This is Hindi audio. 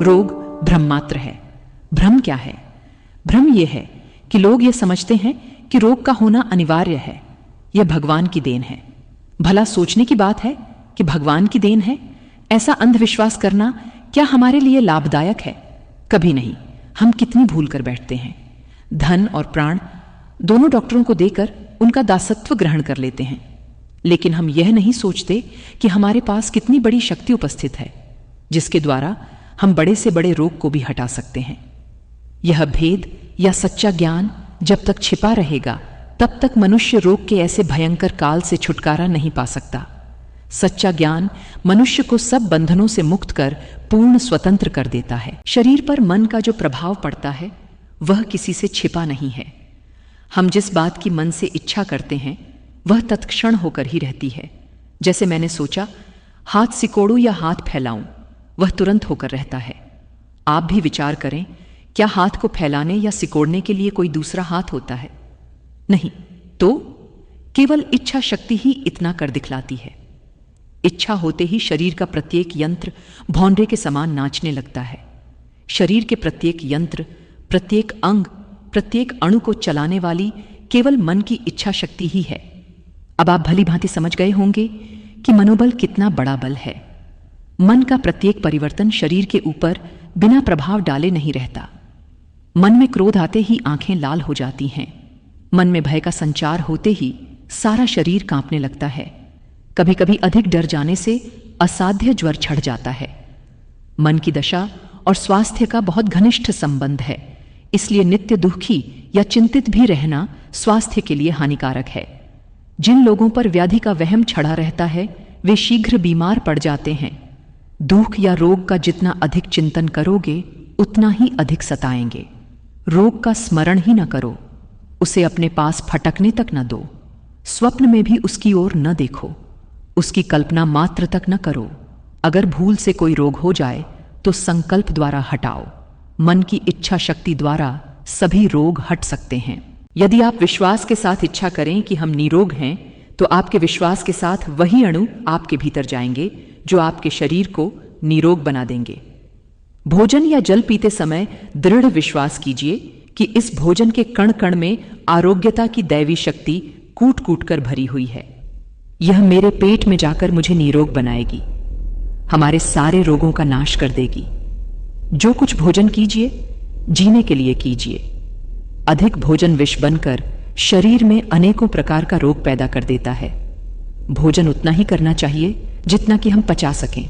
रोग भ्रम मात्र है। भ्रम क्या है? भ्रम यह है कि लोग यह समझते हैं कि रोग का होना अनिवार्य है, यह भगवान की देन है। भला सोचने की बात है कि भगवान की देन है। ऐसा अंधविश्वास करना क्या हमारे लिए लाभदायक है? कभी नहीं। हम कितनी भूल कर बैठते हैं। धन और प्राण दोनों डॉक्टरों को देकर उनका दासत्व ग्रहण कर लेते हैं, लेकिन हम यह नहीं सोचते कि हमारे पास कितनी बड़ी शक्ति उपस्थित है जिसके द्वारा हम बड़े से बड़े रोग को भी हटा सकते हैं। यह भेद या सच्चा ज्ञान जब तक छिपा रहेगा तब तक मनुष्य रोग के ऐसे भयंकर काल से छुटकारा नहीं पा सकता। सच्चा ज्ञान मनुष्य को सब बंधनों से मुक्त कर पूर्ण स्वतंत्र कर देता है। शरीर पर मन का जो प्रभाव पड़ता है वह किसी से छिपा नहीं है। हम जिस बात की मन से इच्छा करते हैं वह तत्क्षण होकर ही रहती है। जैसे मैंने सोचा हाथ सिकोड़ूं या हाथ फैलाऊं, वह तुरंत होकर रहता है। आप भी विचार करें, क्या हाथ को फैलाने या सिकोड़ने के लिए कोई दूसरा हाथ होता है? नहीं। तो केवल इच्छा शक्ति ही इतना कर दिखलाती है। इच्छा होते ही शरीर का प्रत्येक यंत्र भौंडे के समान नाचने लगता है। शरीर के प्रत्येक यंत्र, प्रत्येक अंग, प्रत्येक अणु को चलाने वाली केवल मन की इच्छा शक्ति ही है। अब आप भली भांति समझ गए होंगे कि मनोबल कितना बड़ा बल है। मन का प्रत्येक परिवर्तन शरीर के ऊपर बिना प्रभाव डाले नहीं रहता। मन में क्रोध आते ही आंखें लाल हो जाती हैं। मन में भय का संचार होते ही सारा शरीर कांपने लगता है। कभी कभी अधिक डर जाने से असाध्य ज्वर चढ़ जाता है। मन की दशा और स्वास्थ्य का बहुत घनिष्ठ संबंध है, इसलिए नित्य दुखी या चिंतित भी रहना स्वास्थ्य के लिए हानिकारक है। जिन लोगों पर व्याधि का वहम छड़ा रहता है वे शीघ्र बीमार पड़ जाते हैं। दुख या रोग का जितना अधिक चिंतन करोगे उतना ही अधिक सताएंगे। रोग का स्मरण ही न करो, उसे अपने पास फटकने तक न दो। स्वप्न में भी उसकी ओर न देखो, उसकी कल्पना मात्र तक न करो। अगर भूल से कोई रोग हो जाए तो संकल्प द्वारा हटाओ। मन की इच्छा शक्ति द्वारा सभी रोग हट सकते हैं। यदि आप विश्वास के साथ इच्छा करें कि हम निरोग हैं, तो आपके विश्वास के साथ वही अणु आपके भीतर जाएंगे जो आपके शरीर को निरोग बना देंगे। भोजन या जल पीते समय दृढ़ विश्वास कीजिए कि इस भोजन के कण कण में आरोग्यता की दैवी शक्ति कूट कूट कर भरी हुई है। यह मेरे पेट में जाकर मुझे निरोग बनाएगी, हमारे सारे रोगों का नाश कर देगी। जो कुछ भोजन कीजिए जीने के लिए कीजिए। अधिक भोजन विष बनकर शरीर में अनेकों प्रकार का रोग पैदा कर देता है। भोजन उतना ही करना चाहिए जितना कि हम पचा सकें।